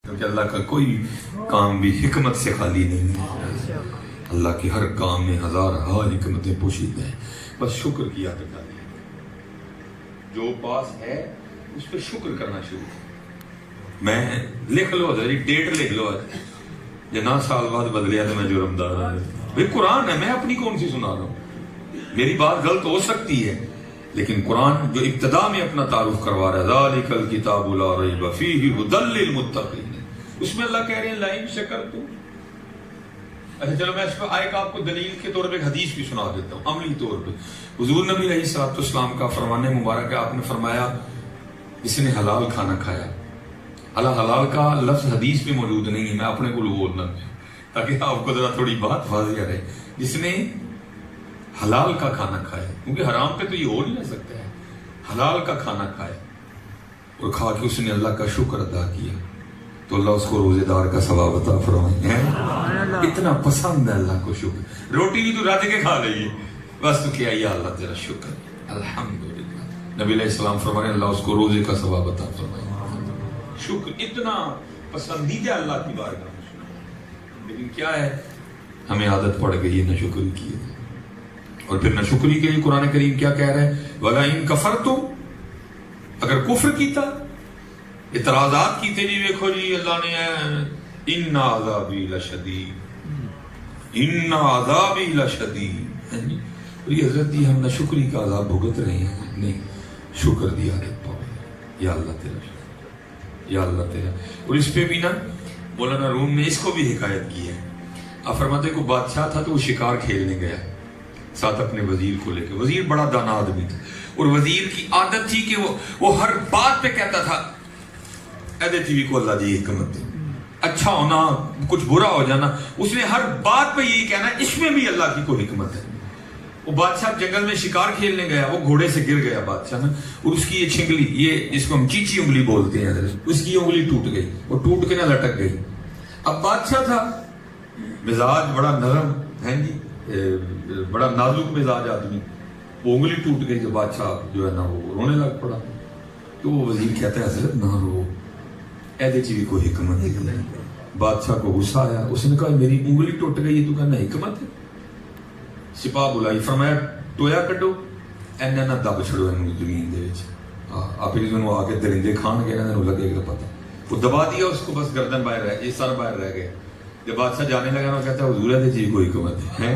کیونکہ اللہ کا کوئی کام بھی حکمت سے خالی نہیں ہے. اللہ کے ہر کام میں ہزار حکمتیں پوشیدہ ہیں. بس شکر کی عادت ڈالی. جو پاس ہے اس پہ شکر کرنا شروع. میں لکھ لو ذرا ڈیٹ لکھ لو آج جنا سال بعد بدلیا تو میں جرمدار ہوں. بھائی قرآن ہے، میں اپنی کون سی سنا رہا ہوں. میری بات غلط ہو سکتی ہے لیکن قرآن جو ابتدا میں اپنا تعارف کروا رہا ہے ذالک الکتاب لا ریب فیہ ھدی للمتقین، اس میں اللہ کہہ رہے ہیں لئن شکرتم. اچھا چلو میں اس پہ آئے آپ کو دلیل کے طور پہ ایک حدیث بھی سنا دیتا ہوں عملی طور پہ. حضور نبی علیہ الصلوۃ والسلام کا فرمان مبارک ہے، آپ نے فرمایا جس نے حلال کھانا کھایا. حلال کا لفظ حدیث میں موجود نہیں ہے، میں اپنے کو بولنا تاکہ آپ کو ذرا تھوڑی بات واضح رہے. جس نے حلال کا کھانا کھایا، کیونکہ حرام پہ تو یہ ہو نہیں سکتا ہے. حلال کا کھانا کھایا اور کھا کے اس نے اللہ کا شکر ادا کیا تو اللہ اس کو روزے دار کا ثواب عطا فرمائے. اتنا پسند ہے اللہ کو شکر. روٹی بھی تو رات کے کھا رہی ہے بس تو کیا یا اللہ تیرا شکر الحمدللہ. نبی علیہ السلام فرمانے اللہ اس کو روزے کا ثواب عطا فرمائے. شکر اتنا پسندیدہ اللہ کی بارگاہ میں. لیکن کیا ہے ہمیں عادت پڑ گئی ہے نہ شکر کی. اور پھر نہ شکری کے لیے قرآن کریم کیا کہہ رہا ہے وَلَئِن كَفَرْتُمْ، اگر کفر کیتا اعتراضات کیتے جی دیکھو جی اللہ نے ان عذابی لشدید ان عذابی لشدید. یہ حضرت جی ہم نہ شکری کا عذاب بھگت رہے ہیں، نہیں شکر دی عادت پاؤ. یا اللہ تیرا شکر، یا اللہ تیرا. اور اس پہ بھی نا مولانا روم نے اس کو بھی حکایت کی ہے. آپ فرماتے کو بادشاہ تھا تو وہ شکار کھیلنے گیا ساتھ اپنے وزیر کو لے کے. وزیر بڑا دانا آدمی تھا اور وزیر کی عادت تھی کہ وہ ہر بات پہ کہتا تھا ایدے ٹی وی کو اللہ جی حکمت دے، اچھا ہونا کچھ برا ہو جانا. اس نے ہر بات پہ یہی کہنا اس میں بھی اللہ کی کوئی حکمت ہے. وہ بادشاہ جنگل میں شکار کھیلنے گیا، وہ گھوڑے سے گر گیا بادشاہ نا، اور اس کی یہ چھنگلی، یہ جس کو ہم چیچی انگلی بولتے ہیں، اس کی انگلی ٹوٹ گئی، وہ ٹوٹ کے نہ لٹک گئی. اب بادشاہ تھا مزاج بڑا نرم ہے جی، بڑا نازک مزاج آدمی. وہ انگلی ٹوٹ گئی تو بادشاہ جو ہے نا وہ رونے لگ پڑا. تو وہ وزیر کہتا ہے حضرت نہ رو، ایدے چی بھی کوئی حکمت نہیں. بادشاہ کو غصہ آیا، اس نے کہا میری انگلی ٹوٹ گئی تو کہنا حکمت ہے. سپاہ بلائی، فرمایا ٹویا کڈو اینا نہ دب چھڑو انہوں زمین دے وچ. آپ ہی انہوں آ کے درندے کھان گئے انہوں لگے گا پتہ. وہ دبا دیا اس کو، بس گردن باہر رہ گئی، سر باہر رہ گیا. جب بادشاہ جانے لگا نا کہتا ہے حضور ایدے چی کوئی حکمت ہے.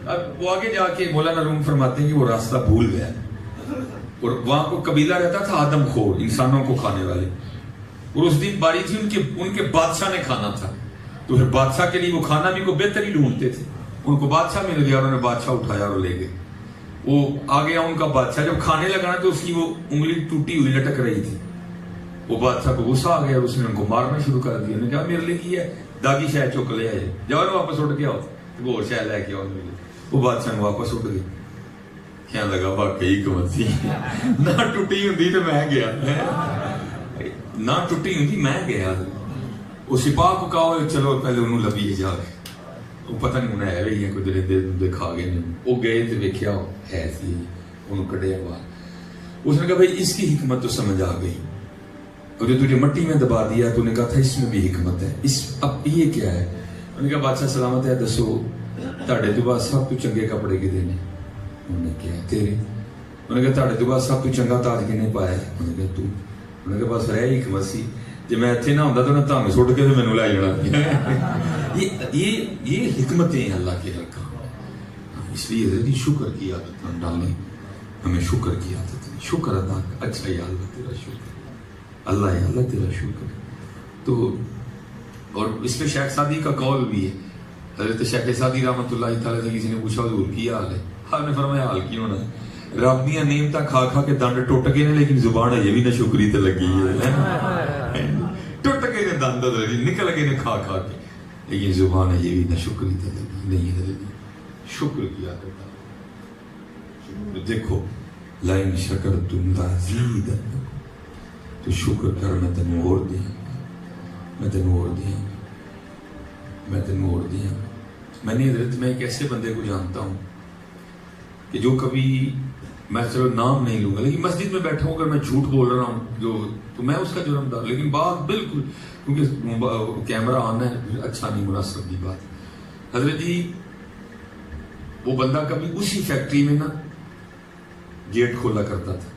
اب وہ آگے جا کے مولانا روم فرماتے ہیں کہ وہ راستہ بھول گیا اور وہاں کو قبیلہ رہتا تھا آدم خور، انسانوں کو کھانے والے. اور اس دن باری تھی ان کے بادشاہ نے کھانا تھا تو پھر بادشاہ کے لیے وہ کھانا بھی کو بہتر ہی ڈھونڈتے تھے. ان کو بادشاہ مل گیا، انہوں نے بادشاہ اٹھایا اور لے گئے. وہ آ گیا ان کا بادشاہ، جب کھانے لگا تو اس کی وہ انگلی ٹوٹی ہوئی لٹک رہی تھی. وہ بادشاہ کو غصہ آ گیا اور اس نے ان کو مارنا شروع کر دیا. انہوں نے کہا میرے لیے کی ہے داغی شاید چک لے آئے، جاؤ واپس اٹھ کے آؤ وہ اور شاید لے کے آؤ. وہ بادشاہ واپس اٹھ گئی. کیا لگا واقعی حکمت تھی، نہ ٹوٹی ہوتی تو میں گیا، نہ ٹوٹی ہوتی میں گیا. وہ سپاہ کو کہا چلو پہلے انہوں لبی جا کے، وہ پتہ نہیں انہیں ہے رہی ہیں کوئی درندے کھا گئے نہیں. وہ گئے تو دیکھیا ہے سی انہوں کڑے باہر. اس نے کہا بھائی اس کی حکمت تو سمجھ آ گئی، اور جو تجھے مٹی میں دبا دیا تو نے کہا تھا اس میں بھی حکمت ہے. اب یہ کیا ہے؟ انہوں نے کہا بادشاہ سلامت ہے دسو تاڑے تو بعد سب تو چنگے کپڑے کے دینے. انہوں نے کہا تیرے. انہوں نے کہا تاڑے تو بعد سب تو چنگا تاج کے نہیں پایا. انہوں نے کہا تو. انہوں نے کہا بس رہ حکمت سی جی میں اتنے نہ ہوتا تو نہ تھامے سٹ کے مینوں لے جانا. یہ حکمتیں ہیں اللہ کے ہر کام. اس لیے حضرت شکر کی عادت ہم ڈالیں، ہمیں شکر کی عادت ہے. شکر ادا اچھا یا اللہ تیرا شکر، اللہ یا اللہ تیرا شکر. تو اور اس میں شیخ سعدی کا قول بھی ہے. حضرت شیخ سعدی رحمۃ اللہ تعالیٰ سے کسی نے پوچھا حضور کی حال ہے؟ آپ نے فرمایا حال کیوں نہ رب دیا نعمتاں کھا کھا کے دند ٹوٹ گئے نے لیکن زبان ہے یہ بھی نہ شکری تے لگی ہے. ٹوٹ گئے نے دند نکل گئے نے کھا کھا کے لیکن زبان ہے یہ بھی نہ شکری تے لگی نہیں ہے. شکر کیا کرتا. دیکھو لئن شکرتم لازیدنکم، تو شکر کر میں تینوں اور دیا، میں تینوں اور دیا، میں تینوں اور دیا. میں نے حضرت میں ایک ایسے بندے کو جانتا ہوں کہ جو کبھی میں چلو نام نہیں لوں گا، لیکن مسجد میں بیٹھا ہوں اگر میں جھوٹ بول رہا ہوں جو تو میں اس کا جرم دار، لیکن بات بالکل کیونکہ کیمرہ آنا ہے اچھا نہیں مناسب کی بات. حضرت جی وہ بندہ کبھی اسی فیکٹری میں نا گیٹ کھولا کرتا تھا،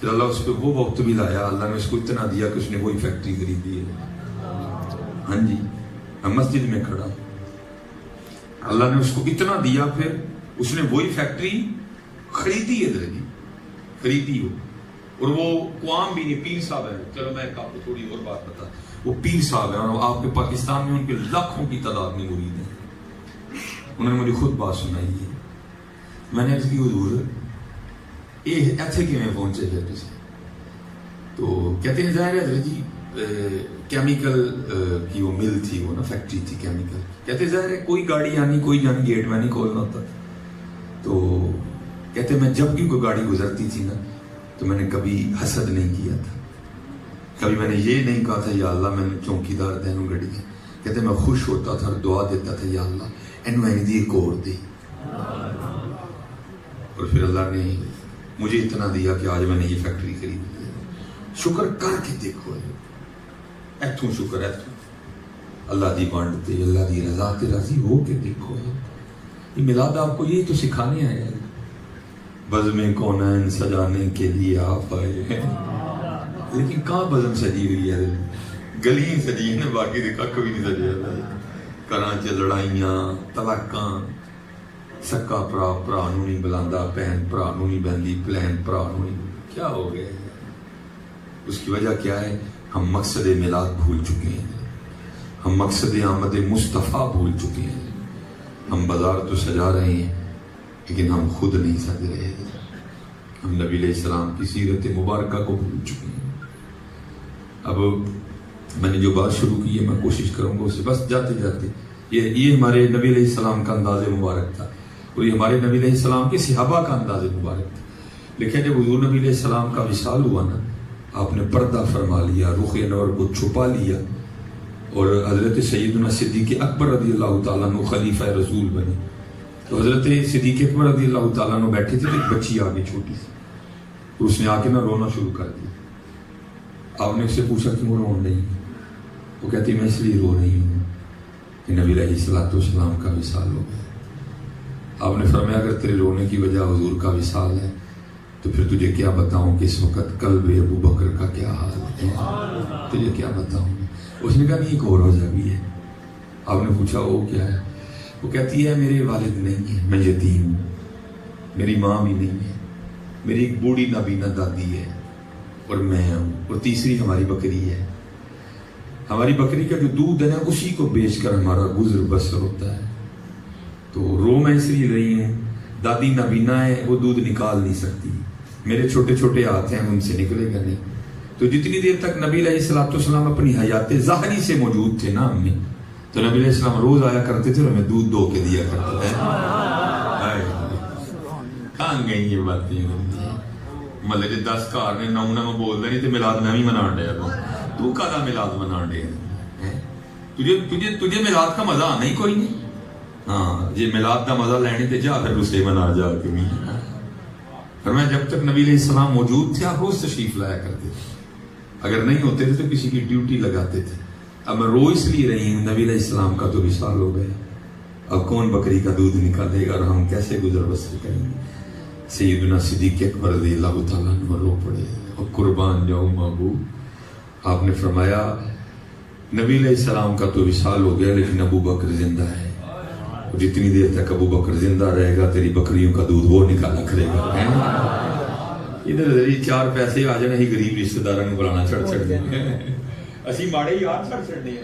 پھر اللہ اس پہ وہ وقت بھی لایا، اللہ نے اس کو اتنا دیا کہ اس نے وہی فیکٹری خریدی ہے. ہاں جی ہم مسجد میں کھڑا، اللہ نے اس کو اتنا دیا، پھر اس نے وہی فیکٹری خریدی ہے حضرت جی، خریدی ہو. اور وہ قوام بھی نہیں، پیر صاحب ہے. چلو میں آپ کو تھوڑی اور بات بتا، وہ پیر صاحب ہے اور آپ کے پاکستان میں ان کے لاکھوں کی تعداد میں مرید ہیں. انہوں نے مجھے خود بات سنائی ہے. میں نے عرض کی حضور یہ ایتھے کی میں پہنچے گئے تھے، تو کہتے ہیں ظاہر ہے حضرت جی کیمیکل کی وہ مل تھی، وہ نا فیکٹری تھی کیمیکل. کہتے ظاہر ہے کوئی گاڑی آنی کوئی جانی، گیٹ میں نہیں کھولنا ہوتا. تو کہتے میں جب بھی کوئی گاڑی گزرتی تھی نا تو میں نے کبھی حسد نہیں کیا تھا، کبھی میں نے یہ نہیں کہا تھا یا اللہ میں نے چوکی دار دینوں گڑی ہے. کہتے میں خوش ہوتا تھا اور دعا دیتا تھا یا اللہ اینو اینی دی کو اور دے. اور پھر اللہ نے مجھے اتنا دیا کہ آج میں نے یہ فیکٹری خرید لی. شکر کر کے دیکھو، ایتھوں شکر ایتھوں اللہ دی بانڈ تے اللہ دی رضا تے راضی ہو کے دیکھو. یہ میلاد آپ کو یہی تو سکھانے آیا ہے، بزم کونین سجانے کے لیے آپ آئے ہیں. لیکن کہاں بزم سجی رہی ہے؟ گلیاں سجی ہیں، باقی دیکھا کبھی نہیں سجے. کراچ لڑائیاں طلاقاں، سکا پرا پرا نو نہیں بلاندا، بہن پرا نو نہیں بہندی، پلین پرا نو نہیں. کیا ہو گیا؟ اس کی وجہ کیا ہے؟ ہم مقصد میلاد بھول چکے ہیں، ہم مقصد آمد مصطفیٰ بھول چکے ہیں. ہم بازار تو سجا رہے ہیں لیکن ہم خود نہیں سج رہے. ہم نبی علیہ السلام کی سیرت مبارکہ کو بھول چکے ہیں. اب میں نے جو بات شروع کی ہے میں کوشش کروں گا اسے بس جاتے جاتے یہ ہمارے نبی علیہ السلام کا انداز مبارک تھا، اور یہ ہمارے نبی علیہ السلام کے صحابہ کا انداز مبارک تھا. لیکن جب حضور نبی علیہ السلام کا وصال ہوا نا، آپ نے پردہ فرما لیا، رخ انور کو چھپا لیا، اور حضرت سیدنا صدیق اکبر رضی اللہ تعالیٰ عنہ خلیفہ رسول بنے. تو حضرت صدیق اکبر رضی اللہ تعالیٰ عنہ بیٹھے تھے، ایک بچی آگے چھوٹی سی، تو اس نے آ کے نا رونا شروع کر دیا. آپ نے اس سے پوچھا کیوں رو رہی؟ وہ کہتی میں اس لیے رو رہی ہوں کہ نبی علیہ السلام کا وصال ہو گیا. آپ نے فرمایا اگر تیرے رونے کی وجہ حضور کا وصال ہے تو پھر تجھے کیا بتاؤں کہ اس وقت قلب ابو بکر کا کیا حال ہے، تجھے کیا بتاؤں. اس نے کہا نہیں ایک اور وجہ بھی ہے. آپ نے پوچھا وہ کیا ہے؟ وہ کہتی ہے میرے والد نہیں ہیں، میں یتیم ہوں، میری ماں بھی نہیں ہے، میری ایک بوڑھی نابینا دادی ہے اور میں ہوں، اور تیسری ہماری بکری ہے. ہماری بکری کا جو دودھ ہے نا اسی کو بیچ کر ہمارا گزر بسر ہوتا ہے. تو رو میں اس لیے رہی ہوں، دادی نابینا ہے، وہ دودھ نکال نہیں سکتی، میرے چھوٹے چھوٹے ہاتھ ہیں ان سے نکلے گا نہیں. تو جتنی دیر تک نبی علیہ السلام اپنی حیات ظاہری سے موجود تھے نا ہم میں، تو نبی علیہ السلام روز آیا کرتے تھے اور ہمیں دودھ دو کے دیا کرتے تھے. کہاں گئی یہ باتیں؟ مطلب جی 10 گھر نے 9 نہ بول رہے تو میلاد میں بھی منا ڈیا تو کہا میلاد منا ڈیا. تجھے میلاد کا مزہ آنا ہی کوئی نہیں. ہاں یہ میلاد کا مزہ لینے تے جا پھر اسے منا جا کے بھی. فرمایا جب تک نبی علیہ السلام موجود تھے آپ روز تشریف لایا کرتے تھے، اگر نہیں ہوتے تھے تو کسی کی ڈیوٹی لگاتے تھے. اب میں رو اس لیے رہی ہوں نبی علیہ السلام کا تو وصال ہو گیا، اب کون بکری کا دودھ نکالے گا اور ہم کیسے گزر بسر کریں گے. سیدنا صدیق اکبر رضی اللہ تعالیٰ عنہ رو پڑے اور قربان جاؤں محبوب. آپ نے فرمایا نبی علیہ السلام کا تو وصال ہو گیا لیکن ابو بکر زندہ ہے، جتنی دیر تک ابو بکر زندہ رہے گا تیری بکریوں کا دودھ وہ نکالا کرے گا. ادھر ادھر 4 پیسے آ جانا ہی غریب رشتہ داروں کو بلانا چھڑ دیں اسی ماڑے یار چھڑ دیں.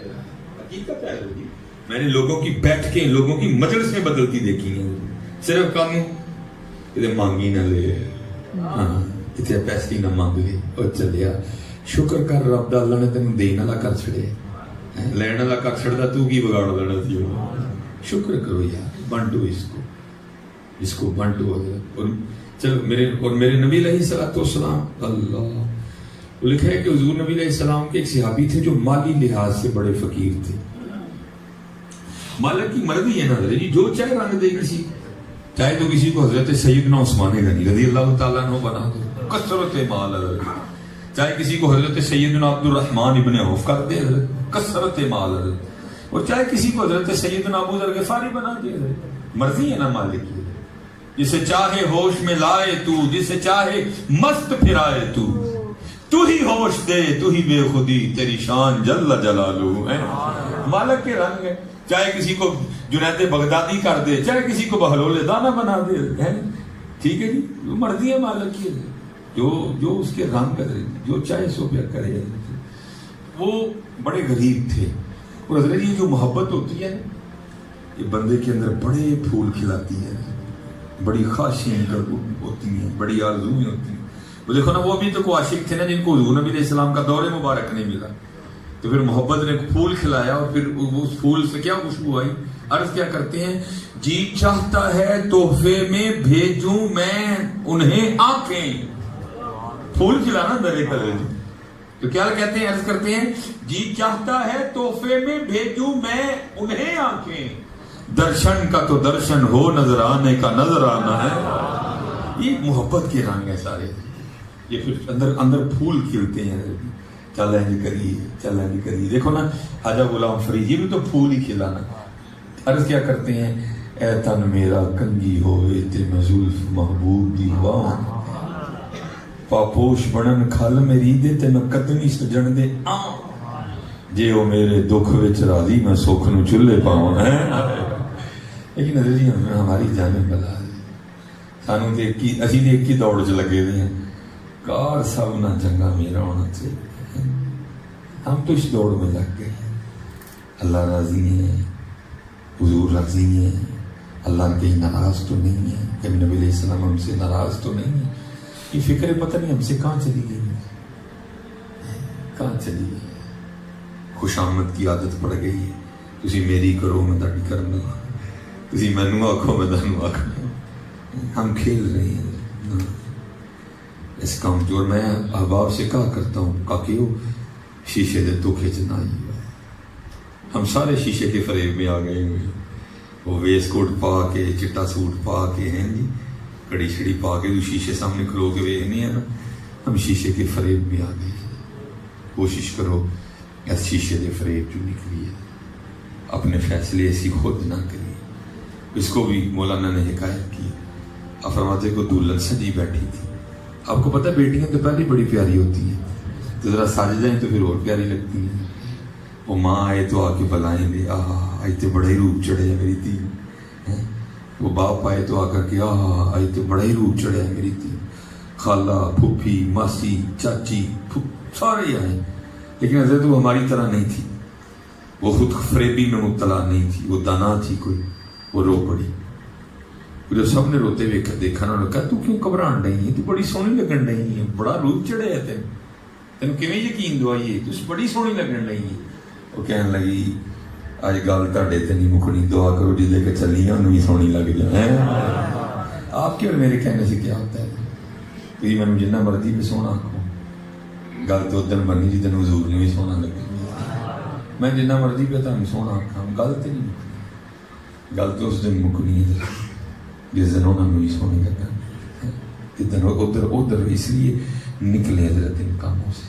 حقیقت ہے جی، میں نے لوگوں کی بیٹھ کے لوگوں کی مجلس میں بدلتی دیکھی ہے. صرف کام کتنے مانگی نہ لے، ہاں کتنے پیسے نہ مانگ لے اور چلیا. شکر کر رب دا اللہ نے تینوں دین والا کر چھڑے، لین والا کر چھڑدا تو کی بگاڑ لینا سی. شکر کرو یار، بانٹو اس کو بانٹو. اور چلو میرے نبی علیہ السلام اللہ لکھا ہے کہ حضور نبی علیہ السلام کے ایک صحابی تھے جو مالی لحاظ سے بڑے فقیر تھے. مالک کی مرضی ہے نا جی، جو چاہے رنگ دے کسی چاہے تو کسی کو حضرت سیدنا عثمان غنی رضی اللہ تعالیٰ عنہ بنا دو، کثرت مال حضرت. چاہے کسی کو حضرت سیدنا عبد الرحمن ابن عوف کر دے حضرت، کثرت مال حضرت. اور چاہے کسی کو حضرت سیدنا ابو ذر غفاری بنا دے حضرت. مرضی ہے نا مالک کی. جسے چاہے ہوش میں لائے تو، جسے چاہے مست پھرائے تو ہی ہوش دے، تو ہی بے خودی، تیری شان جل جلالہ ہے. مالک کے رنگ ہے. چاہے کسی کو جنید بغدادی کر دے، چاہے کسی کو بہلول دانا بنا دے ہے. ٹھیک ہے جی، مرضی ہے مالک کی. جو اس کے رنگ کرے، جو چاہے سو پیا کرے. وہ بڑے غریب تھے. اور حضرت یہ جو محبت ہوتی ہے یہ بندے کے اندر بڑے پھول کھلاتی ہے، بڑی خواہشیں ہوتی ہیں، بڑی آرزویں ہوتی ہیں. وہ دیکھو نا، وہ بھی تو کوئی عاشق تھے نا جن کو حضور نبی علیہ السلام کا دور مبارک نہیں ملا، تو پھر محبت نے پھول کھلایا اور پھر اس پھول سے کیا خوشبو آئی. عرض کیا کرتے ہیں، جی چاہتا ہے تحفے میں بھیجوں میں انہیں آنکھیں. پھول کھلانا درے کرے تو کیا کہتے ہیں، عرض کرتے ہیں، جی چاہتا ہے تحفے میں بھیجوں میں انہیں آنکھیں، درشن کا تو درشن ہو، نظر آنے کا نظر آنا ہے. یہ محبت کے رنگ ہے سارے. یہ پھر اندر پھول کھلتے ہیں. چل اینج کریے، چل اینج کریے. دیکھو نا خواجہ غلام فرید، یہ بھی تو پھول ہی کھلانا. عرض کیا کرتے ہیں، اے تن میرا کنگی ہوئے تے میں زلف محبوب دی باں، پاپوش بڑن کھل میری دے تے میں قدمی سجن دے آں، جے وہ میرے دکھ وچ راضی میں سکھ نو چلے پاؤں. لیکن حضرت جی ہماری جانیں بلا سانو تے اسی تے ایک ہی دوڑ چ لگے ہوئے ہیں، کار سب نہ چنگا میرا ہونا چاہیے. ہم تو اس دوڑ میں لگ گئے ہیں. اللہ راضی ہے، حضور راضی ہے، اللہ کہیں ناراض تو نہیں ہے، کہ نبی علیہ السلام ہم سے ناراض تو نہیں ہے. یہ فکر پتہ نہیں ہم سے کہاں چلی گئی، کہاں چلی گئی. خوش آمد کی عادت پڑ گئی ہے. تسی میری کرو میں تاڑی کرنا، تسی مینوں آکھو میں تانوں آکھنا. ہم کھیل رہے ہیں اس کام جو. اور میں احباب سے کہا کرتا ہوں کہ وہ شیشے دے تو کھچنا ہی. ہم سارے شیشے کے فریب میں آ گئے ہوئے. وہ ویس کوٹ پا کے، چٹا سوٹ پا کے ہیں جی، کڑی چھڑی پا کے تو شیشے سامنے کھلو کے ویکھنے ہیں نا. ہم شیشے کے فریب میں آ گئے. کوشش کرو اس شیشے دے فریب جو نکلی ہے، اپنے فیصلے ایسی خود نہ کریے. اس کو بھی مولانا نے حکایت کی. آپ فرماتے کو دلہن سجی بیٹھی تھی. آپ کو پتہ بیٹیاں تو پہلے بڑی پیاری ہوتی ہیں، تو ذرا سج جائیں تو پھر اور پیاری لگتی ہیں. وہ ماں آئے تو آ کے بلائیں گے، آج تو بڑا ہی روپ چڑھے ہے میری تھی. وہ باپ آئے تو آ کر کے آج تو بڑا ہی روپ چڑھے ہے میری تھی. خالہ، پھوپھی، ماسی، چاچی، سارے آئے. لیکن حضرت وہ ہماری طرح نہیں تھی. وہ خود فریبی میں مبتلا نہیں تھی. وہ دانا تھی کوئی. وہ رو پڑی. جو سب نے روتے ہوئے دیکھا نا، کہا تو کیوں گھبران رہی ہے، تو بڑی سونی لگن رہی ہے، بڑا روپ چڑھے ہے تین کیویں یقین دوائی ہے، تو بڑی سونی لگن رہی ہے. وہ کہنے لگی اج گل تہاڈے تے نہیں مکھنی، دعا کرو جی لے کے چلی ہیں انہوں بھی سونی لگ جائے. آپ کے اور میرے کہنے سے کیا ہوتا ہے؟ تھی میں جنہ مرضی پہ سونا آکھوں، گل تو ادھر بنی جی تین حضور نے بھی سونا لگے. میں جنہ مرضی پہ تمہیں سونا آکھاں، گل تو نہیں مکھنی. گل تو اس دن مکھنی ہے جس دن انہوں نے بھی سونے لگا. ادھر اس لیے نکلے حضرت ان کاموں سے،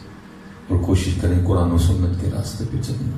اور کوشش کریں قرآن و سنت کے راستے پہ چلیں.